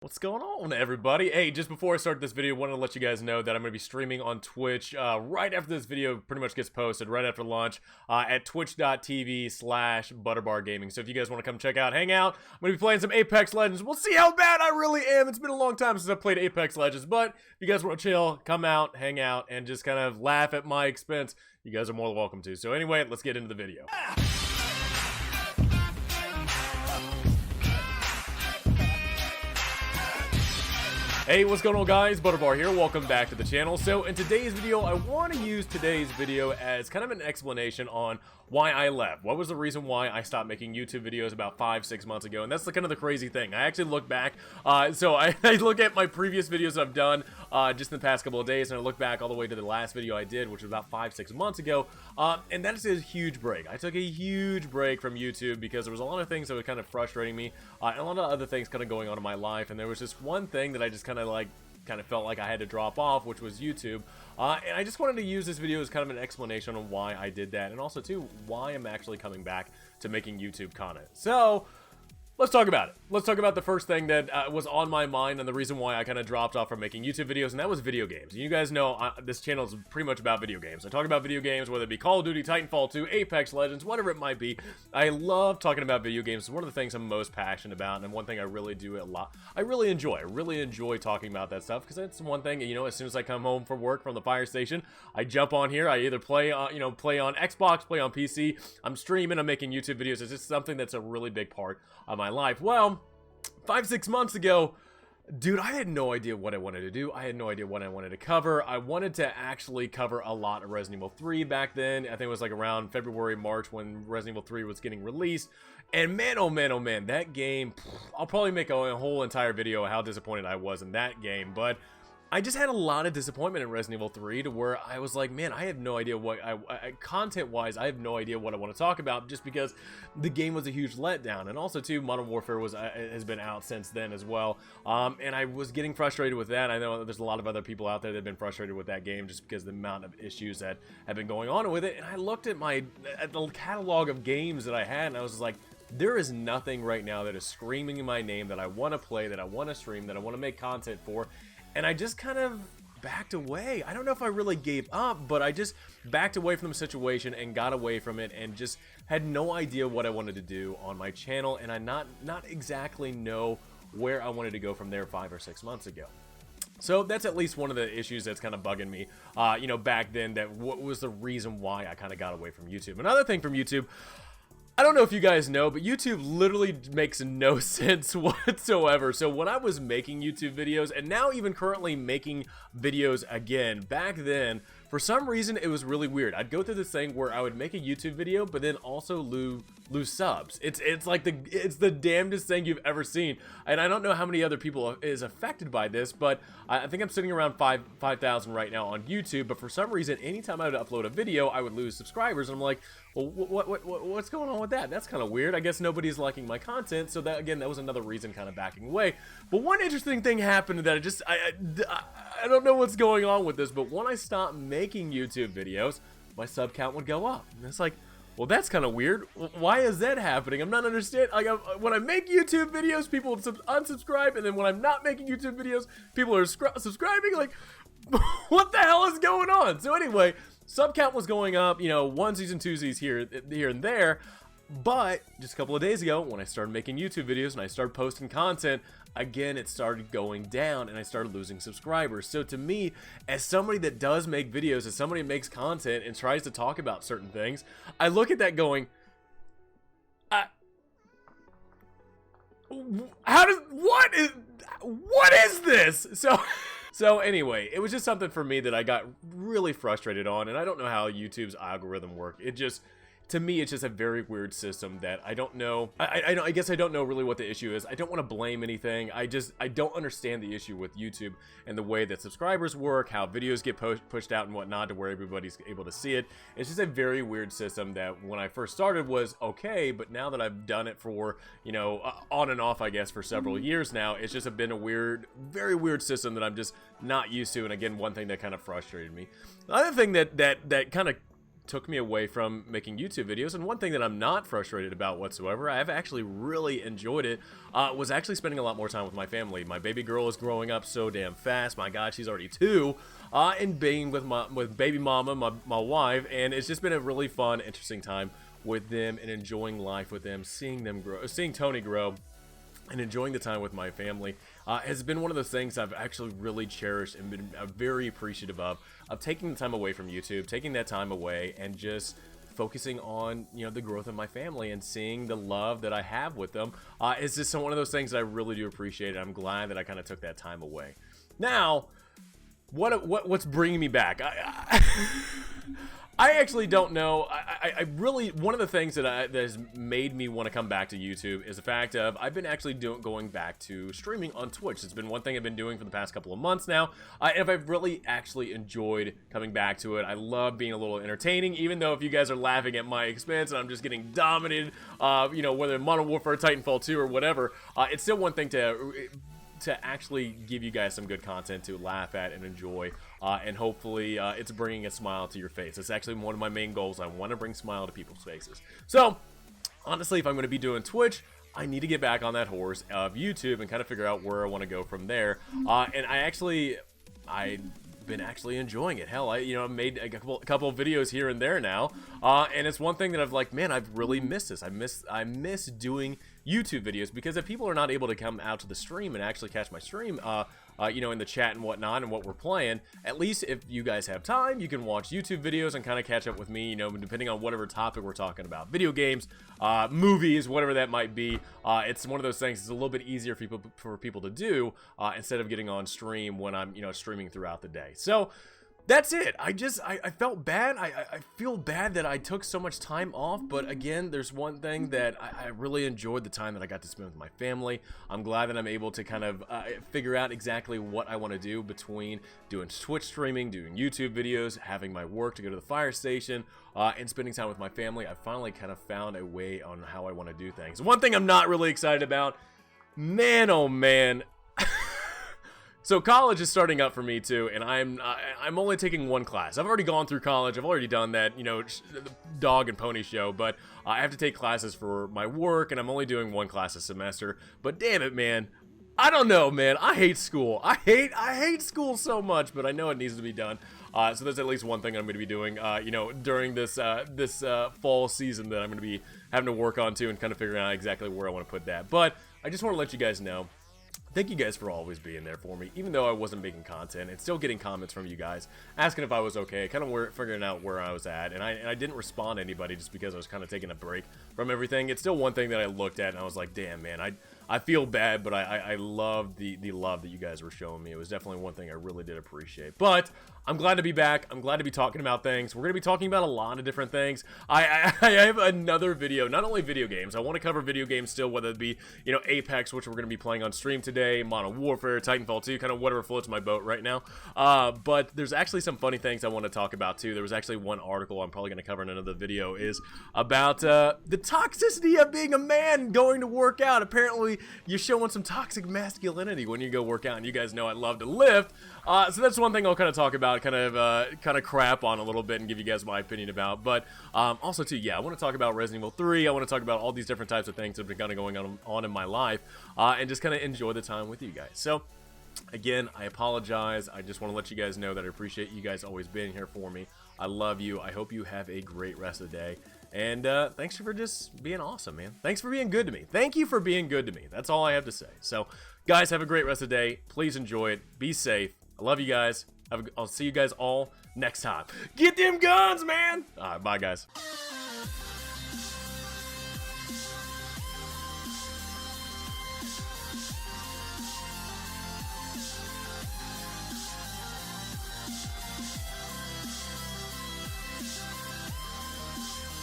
What's going on, everybody? Hey, just before I start this video, I wanted to let you guys know that I'm going to be streaming on Twitch right after this video pretty much gets posted, right after launch, at twitch.tv/butterbargaming. So if you guys want to come check out, hang out, I'm going to be playing some Apex Legends. We'll see how bad I really am. It's been a long time since I played Apex Legends, but if you guys want to chill, come out, hang out, and just kind of laugh at my expense, you guys are more than welcome to. So anyway, let's get into the video. Hey, what's going on, guys? Butterbar here. Welcome back to the channel. So in today's video, I want to use today's video as kind of an explanation on why I left. What was the reason why I stopped making YouTube videos about 5-6 months ago? And that's kind of the crazy thing. I actually look back. So I look at my previous videos I've done just in the past couple of days, and I look back all the way to the last video I did, which was about 5-6 months ago. And that is a huge break. I took a huge break from YouTube because there was a lot of things that were kind of frustrating me, and a lot of other things kind of going on in my life. And there was just one thing that I just kind of felt like I had to drop off, which was YouTube. And I just wanted to use this video as kind of an explanation on why I did that, and also too why I'm actually coming back to making YouTube content. So let's talk about it. Let's talk about the first thing that was on my mind and the reason why I kind of dropped off from making YouTube videos, and that was video games. You guys know this channel is pretty much about video games. I talk about video games, whether it be Call of Duty, Titanfall 2, Apex Legends, whatever it might be. I love talking about video games. It's one of the things I'm most passionate about, and one thing I really do a lot. I really enjoy talking about that stuff, because it's one thing, you know, as soon as I come home from work from the fire station, I jump on here. I either play on Xbox, play on PC. I'm streaming, I'm making YouTube videos. It's just something that's a really big part of my life. Well, 5-6 months ago, dude, I had no idea what I wanted to do. I had no idea what I wanted to cover. I wanted to actually cover a lot of Resident Evil 3 back then. I think it was like around February, March when Resident Evil 3 was getting released. And man, oh man, oh man, that game, I'll probably make a whole entire video of how disappointed I was in that game. But I just had a lot of disappointment in Resident Evil 3 to where I was like, man, I have no idea what content-wise, I have no idea what I want to talk about, just because the game was a huge letdown. And also too, Modern Warfare has been out since then as well, and I was getting frustrated with that. I know there's a lot of other people out there that have been frustrated with that game just because of the amount of issues that have been going on with it. And I looked at the catalog of games that I had, and I was just like, there is nothing right now that is screaming in my name that I want to play, that I want to stream, that I want to make content for. And I just kind of backed away. I don't know if I really gave up, but I just backed away from the situation and got away from it and just had no idea what I wanted to do on my channel, and I not exactly know where I wanted to go from there 5 or 6 months ago. So that's at least one of the issues that's kind of bugging me, you know, back then, that what was the reason why I kind of got away from YouTube. Another thing from YouTube, I don't know if you guys know, but YouTube literally makes no sense whatsoever. So when I was making YouTube videos, and now even currently making videos again, back then, for some reason, it was really weird. I'd go through this thing where I would make a YouTube video, but then also lose subs. It's like it's the damnedest thing you've ever seen. And I don't know how many other people is affected by this, but I think I'm sitting around 5,000 right now on YouTube. But for some reason, anytime I would upload a video, I would lose subscribers. And I'm like, well, what's going on with that? That's kind of weird. I guess nobody's liking my content. So that, again, that was another reason kind of backing away. But one interesting thing happened that I don't know what's going on with this, but when I stopped making YouTube videos, my sub count would go up. And it's like, well, that's kind of weird. Why is that happening? I'm not understanding. Like, when I make YouTube videos, people unsubscribe, and then when I'm not making YouTube videos, people are subscribing. Like, what the hell is going on? So anyway, sub count was going up, you know, onesies and twosies here and there. But just a couple of days ago, when I started making YouTube videos and I started posting content, again, it started going down and I started losing subscribers. So to me, as somebody that does make videos, as somebody that makes content and tries to talk about certain things, I look at that going, what is this? So anyway, it was just something for me that I got really frustrated on, and I don't know how YouTube's algorithm works. To me, it's just a very weird system that I don't know. I guess I don't know really what the issue is. I don't want to blame anything. I don't understand the issue with YouTube and the way that subscribers work, how videos get pushed out and whatnot to where everybody's able to see it. It's just a very weird system that when I first started was okay, but now that I've done it for, you know, on and off, I guess, for several years now, it's just been a weird, very weird system that I'm just not used to. And again, one thing that kind of frustrated me. The other thing that kind of took me away from making YouTube videos. And one thing that I'm not frustrated about whatsoever, I've actually really enjoyed it, was actually spending a lot more time with my family. My baby girl is growing up so damn fast. My God, she's already 2. And being with baby mama, my wife, and it's just been a really fun, interesting time with them and enjoying life with them, seeing them grow, seeing Tony grow, and enjoying the time with my family has been one of those things I've actually really cherished and been very appreciative of taking the time away from YouTube, taking that time away and just focusing on, you know, the growth of my family and seeing the love that I have with them. It's just one of those things that I really do appreciate, and I'm glad that I kind of took that time away. Now, what's bringing me back? I actually don't know. I really, one of the things that has made me want to come back to YouTube is the fact of I've been actually going back to streaming on Twitch. It's been one thing I've been doing for the past couple of months now, and I've really actually enjoyed coming back to it. I love being a little entertaining, even though if you guys are laughing at my expense and I'm just getting dominated, you know, whether Modern Warfare, Titanfall 2, or whatever, it's still one thing to actually give you guys some good content to laugh at and enjoy, and hopefully it's bringing a smile to your face. It's actually one of my main goals. I want to bring smile to people's faces. So honestly, if I'm going to be doing Twitch, I need to get back on that horse of YouTube and kind of figure out where I want to go from there. And I've been actually enjoying it. Hell, I made a couple of videos here and there now, and it's one thing that I've like, man, I've really missed this. I miss doing YouTube videos, because if people are not able to come out to the stream and actually catch my stream, you know, in the chat and whatnot and what we're playing, at least if you guys have time, you can watch YouTube videos and kind of catch up with me, you know, depending on whatever topic we're talking about. Video games, movies, whatever that might be. It's one of those things, it's a little bit easier for people to do, instead of getting on stream when I'm, you know, streaming throughout the day. So that's it. I felt bad. I feel bad that I took so much time off, but again, there's one thing that I really enjoyed the time that I got to spend with my family. I'm glad that I'm able to kind of figure out exactly what I want to do between doing Twitch streaming, doing YouTube videos, having my work to go to the fire station, and spending time with my family. I finally kind of found a way on how I want to do things. One thing I'm not really excited about, man, oh man. So college is starting up for me too, and I'm only taking one class. I've already gone through college. I've already done that, you know, the dog and pony show, but I have to take classes for my work, and I'm only doing one class a semester. But damn it, man. I don't know, man. I hate school. I hate school so much, but I know it needs to be done. So there's at least one thing I'm going to be doing, you know, during this fall season that I'm going to be having to work on too, and kind of figuring out exactly where I want to put that. But I just want to let you guys know, thank you guys for always being there for me, even though I wasn't making content, and still getting comments from you guys asking if I was okay, kind of figuring out where I was at, and I didn't respond to anybody just because I was kind of taking a break from everything. It's still one thing that I looked at and I was like, damn, man, I feel bad, but I love the love that you guys were showing me. It was definitely one thing I really did appreciate. But I'm glad to be back. I'm glad to be talking about things. We're going to be talking about a lot of different things. I have another video, not only video games. I want to cover video games still, whether it be, you know, Apex, which we're going to be playing on stream today, Modern Warfare, Titanfall 2, kind of whatever floats my boat right now. But there's actually some funny things I want to talk about too. There was actually one article I'm probably going to cover in another video, is about the toxicity of being a man going to work out. Apparently, you're showing some toxic masculinity when you go work out, and you guys know I love to lift. So that's one thing I'll kind of talk about, kind of crap on a little bit and give you guys my opinion about. But also too, yeah, I want to talk about Resident Evil 3. I want to talk about all these different types of things that have been kind of going on in my life, and just kind of enjoy the time with you guys. So again, I apologize. I just want to let you guys know that I appreciate you guys always being here for me. I love you. I hope you have a great rest of the day. And thanks for just being awesome, man. Thanks for being good to me. Thank you for being good to me. That's all I have to say. So, guys, have a great rest of the day. Please enjoy it. Be safe. I love you guys. I'll see you guys all next time. Get them guns, man. All right, bye, guys.